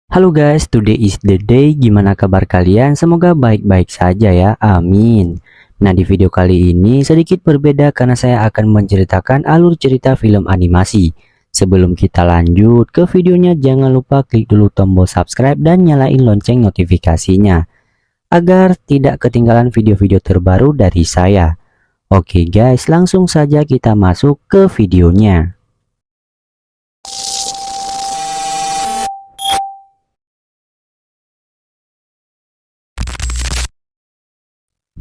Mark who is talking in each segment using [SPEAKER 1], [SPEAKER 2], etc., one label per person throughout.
[SPEAKER 1] Halo guys, today is the day. Gimana kabar kalian? Semoga baik-baik saja ya, amin. Nah, di video kali ini sedikit berbeda karena saya akan menceritakan alur cerita film animasi. Sebelum kita lanjut ke videonya, jangan lupa klik dulu tombol subscribe dan nyalain lonceng notifikasinya agar tidak ketinggalan video-video terbaru dari saya. Oke guys, langsung saja kita masuk ke videonya.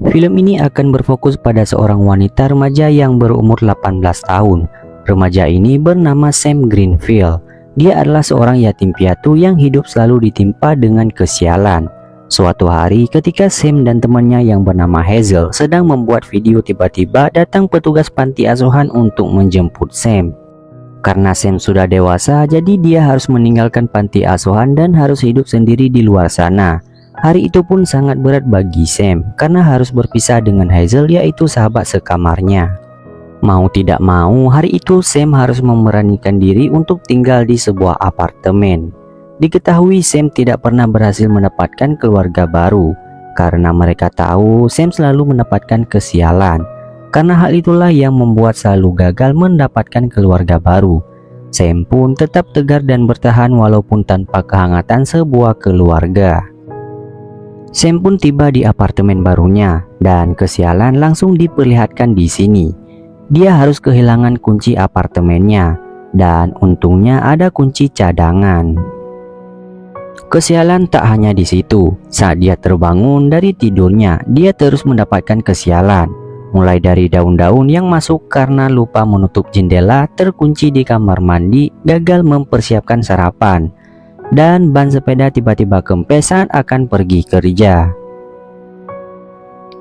[SPEAKER 1] Film ini akan berfokus pada seorang wanita remaja yang berumur 18 tahun. Remaja ini bernama Sam Greenfield. Dia adalah seorang yatim piatu yang hidup selalu ditimpa dengan kesialan. Suatu hari ketika Sam dan temannya yang bernama Hazel sedang membuat video, tiba-tiba datang petugas panti asuhan untuk menjemput Sam. Karena Sam sudah dewasa, jadi dia harus meninggalkan panti asuhan dan harus hidup sendiri di luar sana. Hari itu pun sangat berat bagi Sam karena harus berpisah dengan Hazel, yaitu sahabat sekamarnya. Mau tidak mau, hari itu Sam harus memberanikan diri untuk tinggal di sebuah apartemen. Diketahui Sam tidak pernah berhasil mendapatkan keluarga baru karena mereka tahu Sam selalu mendapatkan kesialan. Karena hal itulah yang membuat selalu gagal mendapatkan keluarga baru. Sam pun tetap tegar dan bertahan walaupun tanpa kehangatan sebuah keluarga. Sam pun tiba di apartemen barunya dan kesialan langsung diperlihatkan di sini. Dia harus kehilangan kunci apartemennya dan untungnya ada kunci cadangan. Kesialan tak hanya di situ. Saat dia terbangun dari tidurnya, dia terus mendapatkan kesialan. Mulai dari daun-daun yang masuk karena lupa menutup jendela, terkunci di kamar mandi, gagal mempersiapkan sarapan, dan ban sepeda tiba-tiba kempes saat akan pergi kerja.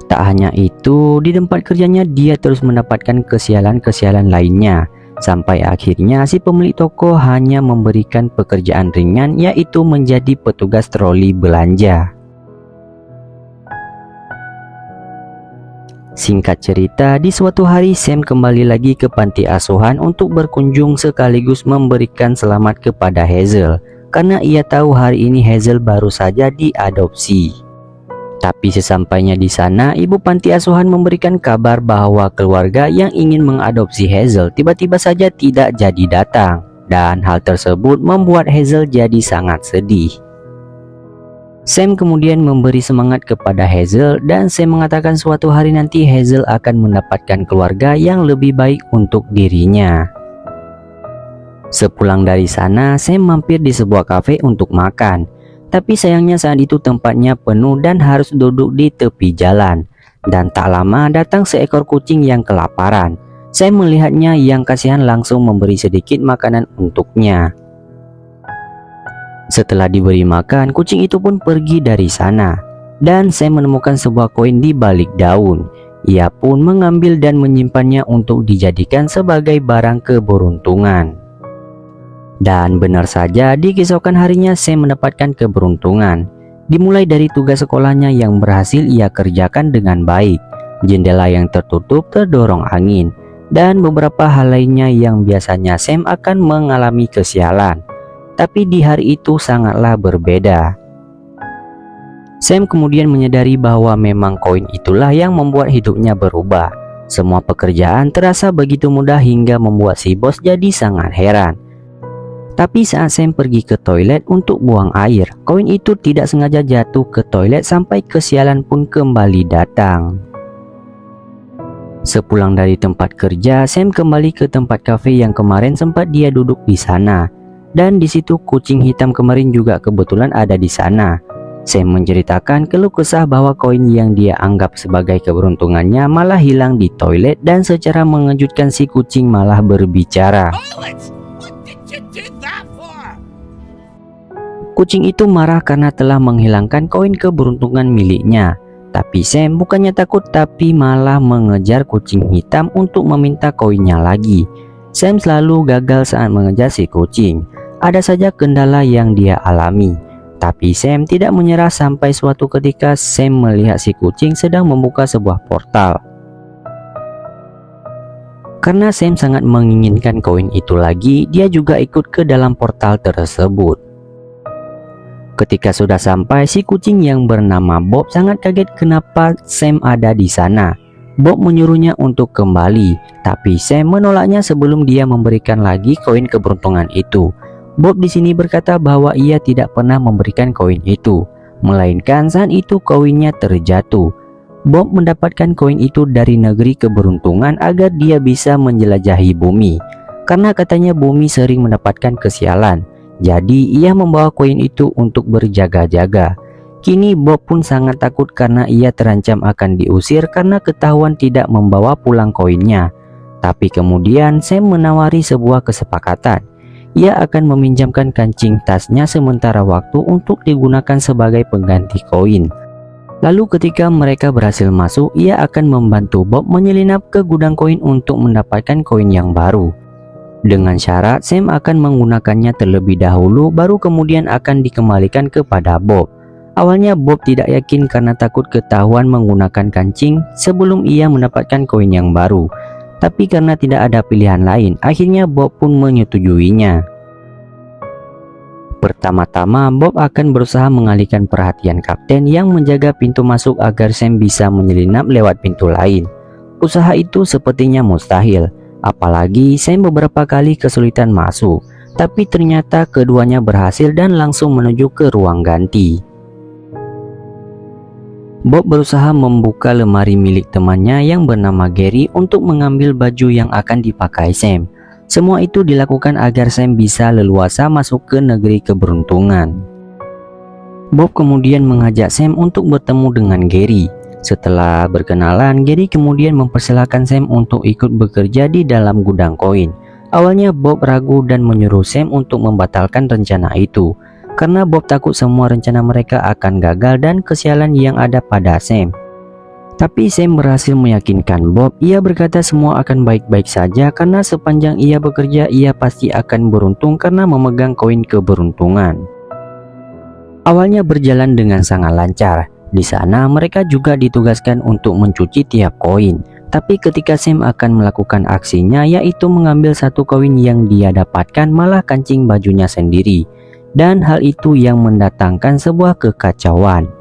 [SPEAKER 1] Tak hanya itu, di tempat kerjanya dia terus mendapatkan kesialan-kesialan lainnya. Sampai akhirnya si pemilik toko hanya memberikan pekerjaan ringan, yaitu menjadi petugas troli belanja. Singkat cerita, di suatu hari Sam kembali lagi ke panti asuhan untuk berkunjung sekaligus memberikan selamat kepada Hazel. Karena ia tahu hari ini Hazel baru saja diadopsi. Tapi sesampainya di sana, ibu panti asuhan memberikan kabar bahwa keluarga yang ingin mengadopsi Hazel tiba-tiba saja tidak jadi datang. Dan hal tersebut membuat Hazel jadi sangat sedih. Sam kemudian memberi semangat kepada Hazel dan Sam mengatakan suatu hari nanti Hazel akan mendapatkan keluarga yang lebih baik untuk dirinya. Sepulang dari sana, Sam mampir di sebuah kafe untuk makan. Tapi sayangnya saat itu tempatnya penuh dan harus duduk di tepi jalan. Dan tak lama datang seekor kucing yang kelaparan. Sam melihatnya yang kasihan langsung memberi sedikit makanan untuknya. Setelah diberi makan, kucing itu pun pergi dari sana. Dan Sam menemukan sebuah koin di balik daun. Ia pun mengambil dan menyimpannya untuk dijadikan sebagai barang keberuntungan. Dan benar saja, di keesokan harinya Sam mendapatkan keberuntungan. Dimulai dari tugas sekolahnya yang berhasil ia kerjakan dengan baik. Jendela yang tertutup terdorong angin. Dan beberapa hal lainnya yang biasanya Sam akan mengalami kesialan. Tapi di hari itu sangatlah berbeda. Sam kemudian menyadari bahwa memang koin itulah yang membuat hidupnya berubah. Semua pekerjaan terasa begitu mudah hingga membuat si bos jadi sangat heran. Tapi saat Sam pergi ke toilet untuk buang air, koin itu tidak sengaja jatuh ke toilet sampai kesialan pun kembali datang. Sepulang dari tempat kerja, Sam kembali ke tempat kafe yang kemarin sempat dia duduk di sana. Dan di situ kucing hitam kemarin juga kebetulan ada di sana. Sam menceritakan keluh kesah bahwa koin yang dia anggap sebagai keberuntungannya malah hilang di toilet dan secara mengejutkan si kucing malah berbicara. Kucing itu marah karena telah menghilangkan koin keberuntungan miliknya. Tapi Sam bukannya takut tapi malah mengejar kucing hitam untuk meminta koinnya lagi. Sam selalu gagal saat mengejar si kucing. Ada saja kendala yang dia alami. Tapi Sam tidak menyerah sampai suatu ketika Sam melihat si kucing sedang membuka sebuah portal. Karena Sam sangat menginginkan koin itu lagi, dia juga ikut ke dalam portal tersebut. Ketika sudah sampai, si kucing yang bernama Bob sangat kaget kenapa Sam ada di sana. Bob menyuruhnya untuk kembali, tapi Sam menolaknya sebelum dia memberikan lagi koin keberuntungan itu. Bob di sini berkata bahwa ia tidak pernah memberikan koin itu, melainkan saat itu koinnya terjatuh. Bob mendapatkan koin itu dari negeri keberuntungan agar dia bisa menjelajahi bumi, karena katanya bumi sering mendapatkan kesialan. Jadi ia membawa koin itu untuk berjaga-jaga. Kini Bob pun sangat takut karena ia terancam akan diusir karena ketahuan tidak membawa pulang koinnya. Tapi kemudian Sam menawari sebuah kesepakatan. Ia akan meminjamkan kancing tasnya sementara waktu untuk digunakan sebagai pengganti koin. Lalu ketika mereka berhasil masuk, ia akan membantu Bob menyelinap ke gudang koin untuk mendapatkan koin yang baru. Dengan syarat Sam akan menggunakannya terlebih dahulu, baru kemudian akan dikembalikan kepada Bob. Awalnya Bob tidak yakin karena takut ketahuan menggunakan kancing sebelum ia mendapatkan koin yang baru. Tapi karena tidak ada pilihan lain, akhirnya Bob pun menyetujuinya. Pertama-tama Bob akan berusaha mengalihkan perhatian kapten yang menjaga pintu masuk agar Sam bisa menyelinap lewat pintu lain. Usaha itu sepertinya mustahil. Apalagi Sam beberapa kali kesulitan masuk, tapi ternyata keduanya berhasil dan langsung menuju ke ruang ganti. Bob berusaha membuka lemari milik temannya yang bernama Gary untuk mengambil baju yang akan dipakai Sam. Semua itu dilakukan agar Sam bisa leluasa masuk ke negeri keberuntungan. Bob kemudian mengajak Sam untuk bertemu dengan Gary. Setelah berkenalan, Gary kemudian mempersilahkan Sam untuk ikut bekerja di dalam gudang koin. Awalnya Bob ragu dan menyuruh Sam untuk membatalkan rencana itu, karena Bob takut semua rencana mereka akan gagal dan kesialan yang ada pada Sam. Tapi Sam berhasil meyakinkan Bob. Ia berkata semua akan baik-baik saja karena sepanjang ia bekerja, ia pasti akan beruntung karena memegang koin keberuntungan. Awalnya berjalan dengan sangat lancar. Di sana mereka juga ditugaskan untuk mencuci tiap koin. Tapi ketika Sam akan melakukan aksinya, yaitu mengambil satu koin yang dia dapatkan, malah kancing bajunya sendiri. Dan hal itu yang mendatangkan sebuah kekacauan.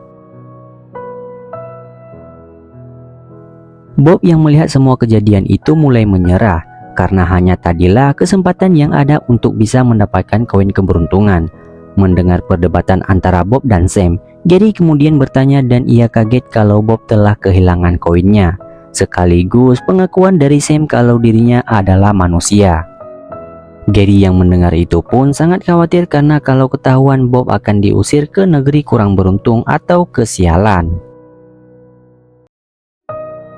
[SPEAKER 1] Bob yang melihat semua kejadian itu mulai menyerah, karena hanya tadilah kesempatan yang ada untuk bisa mendapatkan koin keberuntungan. Mendengar perdebatan antara Bob dan Sam, Gary kemudian bertanya dan ia kaget kalau Bob telah kehilangan koinnya, sekaligus pengakuan dari Sam kalau dirinya adalah manusia. Gary yang mendengar itu pun sangat khawatir karena kalau ketahuan Bob akan diusir ke negeri kurang beruntung atau kesialan.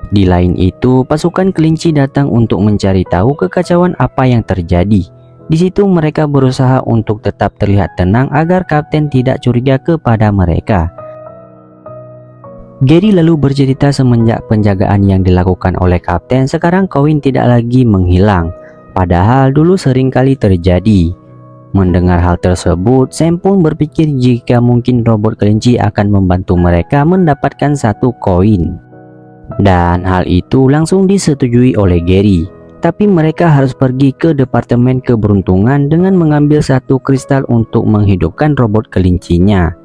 [SPEAKER 1] Di lain itu, pasukan kelinci datang untuk mencari tahu kekacauan apa yang terjadi. Di situ mereka berusaha untuk tetap terlihat tenang agar kapten tidak curiga kepada mereka. Gary lalu bercerita semenjak penjagaan yang dilakukan oleh kapten, sekarang koin tidak lagi menghilang, padahal dulu sering kali terjadi. Mendengar hal tersebut, Sam pun berpikir jika mungkin robot kelinci akan membantu mereka mendapatkan satu koin. Dan hal itu langsung disetujui oleh Gary. Tapi mereka harus pergi ke departemen keberuntungan dengan mengambil satu kristal untuk menghidupkan robot kelincinya.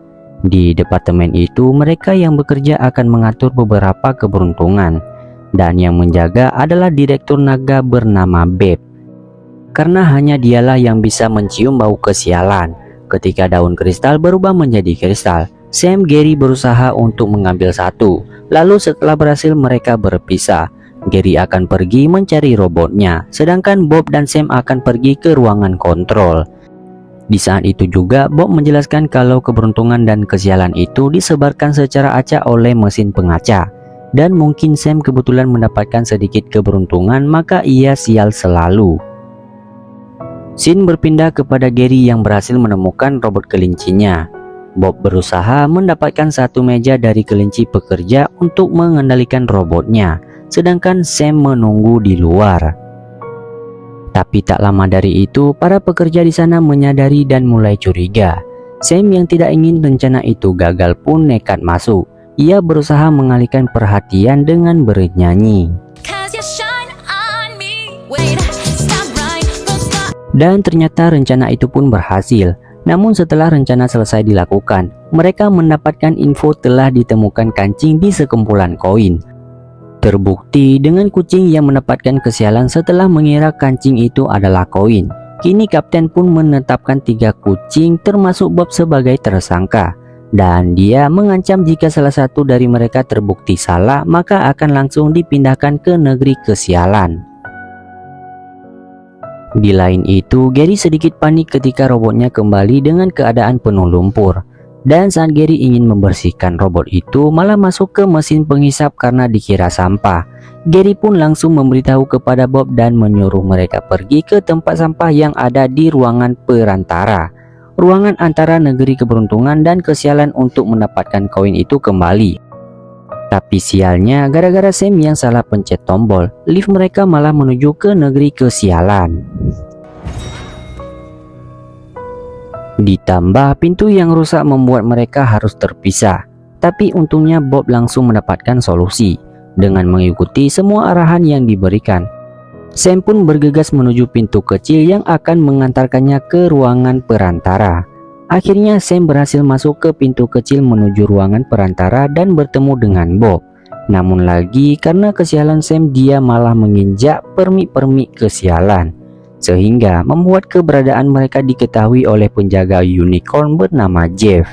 [SPEAKER 1] Di departemen itu mereka yang bekerja akan mengatur beberapa keberuntungan, dan yang menjaga adalah direktur naga bernama Beb. Karena hanya dialah yang bisa mencium bau kesialan. Ketika daun kristal berubah menjadi kristal, Sam Gary berusaha untuk mengambil satu. Lalu setelah berhasil mereka berpisah. Gary akan pergi mencari robotnya, sedangkan Bob dan Sam akan pergi ke ruangan kontrol. Di saat itu juga Bob menjelaskan kalau keberuntungan dan kesialan itu disebarkan secara acak oleh mesin pengaca. Dan mungkin Sam kebetulan mendapatkan sedikit keberuntungan, maka ia sial selalu. Scene berpindah kepada Gary yang berhasil menemukan robot kelincinya. Bob berusaha mendapatkan satu meja dari kelinci pekerja untuk mengendalikan robotnya, sedangkan Sam menunggu di luar. Tapi tak lama dari itu, para pekerja di sana menyadari dan mulai curiga. Sam yang tidak ingin rencana itu gagal pun nekat masuk. Ia berusaha mengalihkan perhatian dengan bernyanyi. Dan ternyata rencana itu pun berhasil. Namun setelah rencana selesai dilakukan, mereka mendapatkan info telah ditemukan kancing di sekumpulan koin. Terbukti dengan kucing yang mendapatkan kesialan setelah mengira kancing itu adalah koin. Kini kapten pun menetapkan 3 kucing termasuk Bob sebagai tersangka. Dan dia mengancam jika salah satu dari mereka terbukti salah, maka akan langsung dipindahkan ke negeri kesialan. Di lain itu, Gary sedikit panik ketika robotnya kembali dengan keadaan penuh lumpur. Dan saat Gary ingin membersihkan robot itu, malah masuk ke mesin penghisap karena dikira sampah. Gary pun langsung memberitahu kepada Bob dan menyuruh mereka pergi ke tempat sampah yang ada di ruangan perantara. Ruangan antara negeri keberuntungan dan kesialan untuk mendapatkan koin itu kembali. Tapi sialnya, gara-gara Sam yang salah pencet tombol, lift mereka malah menuju ke negeri kesialan. Ditambah pintu yang rusak membuat mereka harus terpisah. Tapi untungnya Bob langsung mendapatkan solusi dengan mengikuti semua arahan yang diberikan. Sam pun bergegas menuju pintu kecil yang akan mengantarkannya ke ruangan perantara. Akhirnya Sam berhasil masuk ke pintu kecil menuju ruangan perantara dan bertemu dengan Bob. Namun lagi karena kesialan Sam, dia malah menginjak permik-permik kesialan, sehingga membuat keberadaan mereka diketahui oleh penjaga unicorn bernama Jeff.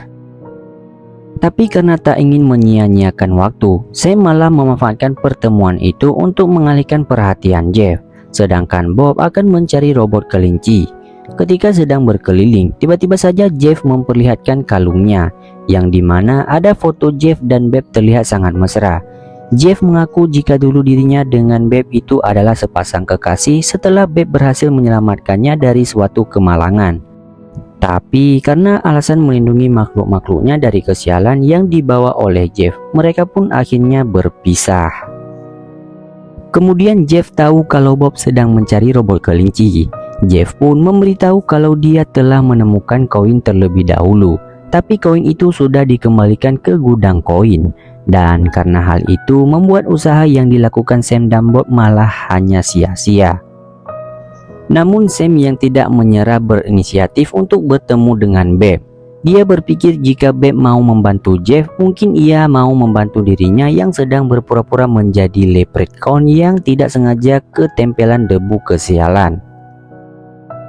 [SPEAKER 1] Tapi karena tak ingin menyia-nyiakan waktu, Sam malah memanfaatkan pertemuan itu untuk mengalihkan perhatian Jeff. Sedangkan Bob akan mencari robot kelinci. Ketika sedang berkeliling, tiba-tiba saja Jeff memperlihatkan kalungnya, yang dimana ada foto Jeff dan Beb terlihat sangat mesra. Jeff mengaku jika dulu dirinya dengan Beb itu adalah sepasang kekasih setelah Beb berhasil menyelamatkannya dari suatu kemalangan. Tapi karena alasan melindungi makhluk-makhluknya dari kesialan yang dibawa oleh Jeff, mereka pun akhirnya berpisah. Kemudian Jeff tahu kalau Bob sedang mencari robot kelinci. Jeff pun memberitahu kalau dia telah menemukan koin terlebih dahulu, tapi koin itu sudah dikembalikan ke gudang koin. Dan karena hal itu membuat usaha yang dilakukan Sam dan Bob malah hanya sia-sia. Namun Sam yang tidak menyerah berinisiatif untuk bertemu dengan Beb. Dia berpikir jika Beb mau membantu Jeff, mungkin ia mau membantu dirinya yang sedang berpura-pura menjadi leprechaun yang tidak sengaja ketempelan debu kesialan.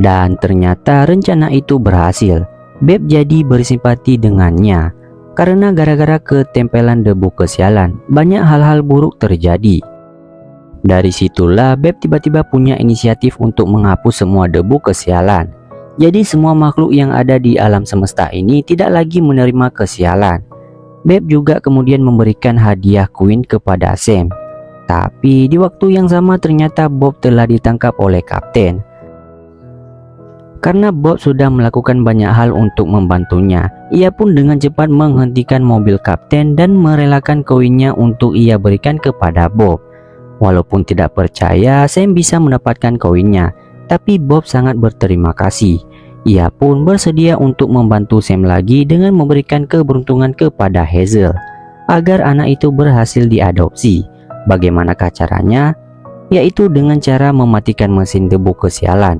[SPEAKER 1] Dan ternyata rencana itu berhasil. Beb jadi bersimpati dengannya. Karena gara-gara ketempelan debu kesialan, banyak hal-hal buruk terjadi. Dari situlah Beb tiba-tiba punya inisiatif untuk menghapus semua debu kesialan. Jadi semua makhluk yang ada di alam semesta ini tidak lagi menerima kesialan. Beb juga kemudian memberikan hadiah koin kepada Sam. Tapi di waktu yang sama ternyata Bob telah ditangkap oleh kapten. Karena Bob sudah melakukan banyak hal untuk membantunya, ia pun dengan cepat menghentikan mobil kapten dan merelakan koinnya untuk ia berikan kepada Bob. Walaupun tidak percaya Sam bisa mendapatkan koinnya, tapi Bob sangat berterima kasih. Ia pun bersedia untuk membantu Sam lagi dengan memberikan keberuntungan kepada Hazel agar anak itu berhasil diadopsi. Bagaimanakah caranya? Yaitu dengan cara mematikan mesin debu kesialan.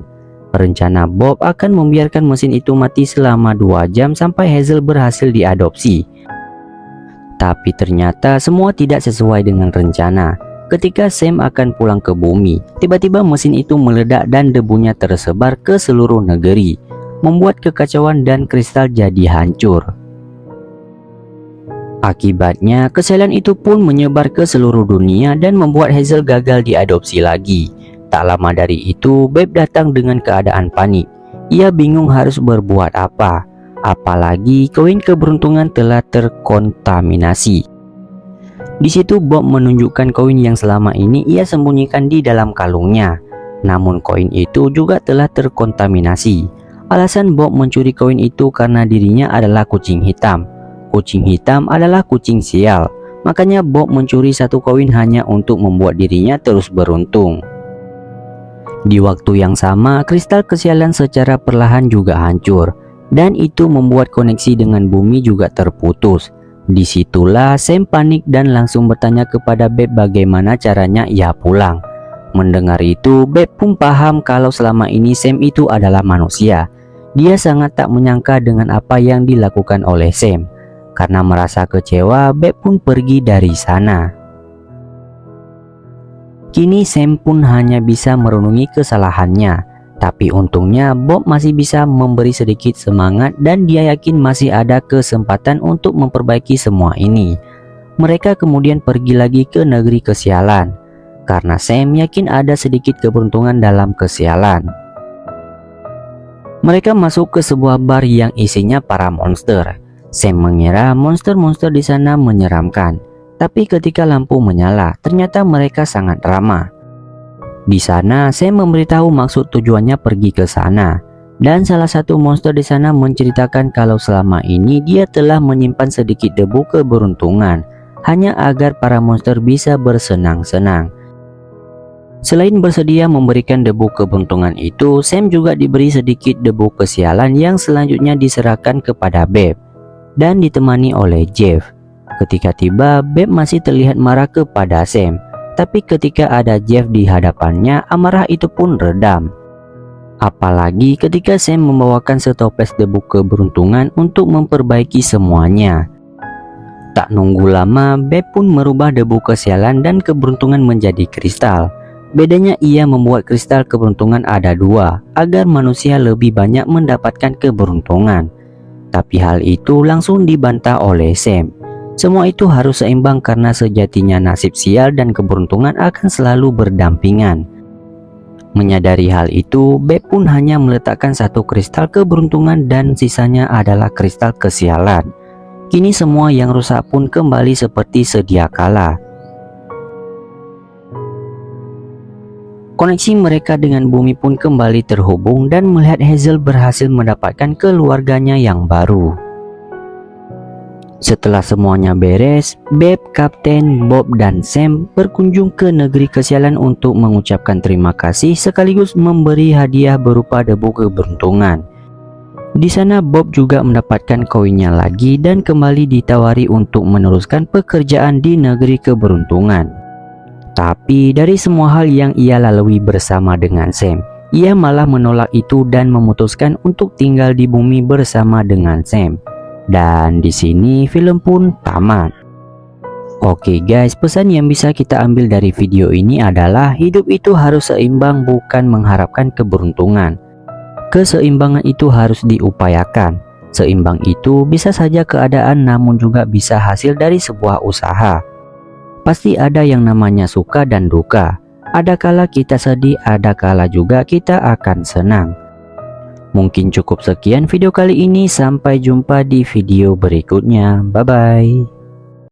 [SPEAKER 1] Rencana Bob akan membiarkan mesin itu mati selama 2 jam sampai Hazel berhasil diadopsi. Tapi ternyata semua tidak sesuai dengan rencana. Ketika Sam akan pulang ke bumi, tiba-tiba mesin itu meledak dan debunya tersebar ke seluruh negeri, membuat kekacauan dan kristal jadi hancur. Akibatnya, kesialan itu pun menyebar ke seluruh dunia dan membuat Hazel gagal diadopsi lagi. Tak lama dari itu, Beb datang dengan keadaan panik. Ia bingung harus berbuat apa, apalagi koin keberuntungan telah terkontaminasi. Di situ Bob menunjukkan koin yang selama ini ia sembunyikan di dalam kalungnya. Namun koin itu juga telah terkontaminasi. Alasan Bob mencuri koin itu karena dirinya adalah kucing hitam. Kucing hitam adalah kucing sial. Makanya Bob mencuri satu koin hanya untuk membuat dirinya terus beruntung. Di waktu yang sama, kristal kesialan secara perlahan juga hancur, dan itu membuat koneksi dengan bumi juga terputus. Disitulah Sam panik dan langsung bertanya kepada Beb bagaimana caranya ia pulang. Mendengar itu, Beb pun paham kalau selama ini Sam itu adalah manusia. Dia sangat tak menyangka dengan apa yang dilakukan oleh Sam. Karena merasa kecewa, Beb pun pergi dari sana. Kini Sam pun hanya bisa merenungi kesalahannya. Tapi untungnya Bob masih bisa memberi sedikit semangat dan dia yakin masih ada kesempatan untuk memperbaiki semua ini. Mereka kemudian pergi lagi ke negeri kesialan. Karena Sam yakin ada sedikit keberuntungan dalam kesialan. Mereka masuk ke sebuah bar yang isinya para monster. Sam mengira monster-monster di sana menyeramkan. Tapi ketika lampu menyala, ternyata mereka sangat ramah. Di sana, Sam memberitahu maksud tujuannya pergi ke sana. Dan salah satu monster di sana menceritakan kalau selama ini dia telah menyimpan sedikit debu keberuntungan, hanya agar para monster bisa bersenang-senang. Selain bersedia memberikan debu keberuntungan itu, Sam juga diberi sedikit debu kesialan yang selanjutnya diserahkan kepada Beb dan ditemani oleh Jeff. Ketika tiba, Beb masih terlihat marah kepada Sam. Tapi ketika ada Jeff di hadapannya, amarah itu pun redam. Apalagi ketika Sam membawakan setoples debu keberuntungan untuk memperbaiki semuanya. Tak nunggu lama, Beb pun merubah debu kesialan dan keberuntungan menjadi kristal. Bedanya ia membuat kristal keberuntungan ada 2, agar manusia lebih banyak mendapatkan keberuntungan. Tapi hal itu langsung dibantah oleh Sam. Semua itu harus seimbang karena sejatinya nasib sial dan keberuntungan akan selalu berdampingan. Menyadari hal itu, Beb pun hanya meletakkan satu kristal keberuntungan dan sisanya adalah kristal kesialan. Kini semua yang rusak pun kembali seperti sedia kala. Koneksi mereka dengan bumi pun kembali terhubung dan melihat Hazel berhasil mendapatkan keluarganya yang baru. Setelah semuanya beres, Beb, Kapten, Bob, dan Sam berkunjung ke negeri kesialan untuk mengucapkan terima kasih sekaligus memberi hadiah berupa debu keberuntungan. Di sana Bob juga mendapatkan koinnya lagi dan kembali ditawari untuk meneruskan pekerjaan di negeri keberuntungan. Tapi dari semua hal yang ia lalui bersama dengan Sam, ia malah menolak itu dan memutuskan untuk tinggal di bumi bersama dengan Sam. Dan di sini film pun tamat. Oke guys, pesan yang bisa kita ambil dari video ini adalah hidup itu harus seimbang, bukan mengharapkan keberuntungan. Keseimbangan itu harus diupayakan. Seimbang itu bisa saja keadaan, namun juga bisa hasil dari sebuah usaha. Pasti ada yang namanya suka dan duka. Ada kala kita sedih, ada kala juga kita akan senang. Mungkin cukup sekian video kali ini, sampai jumpa di video berikutnya. Bye bye.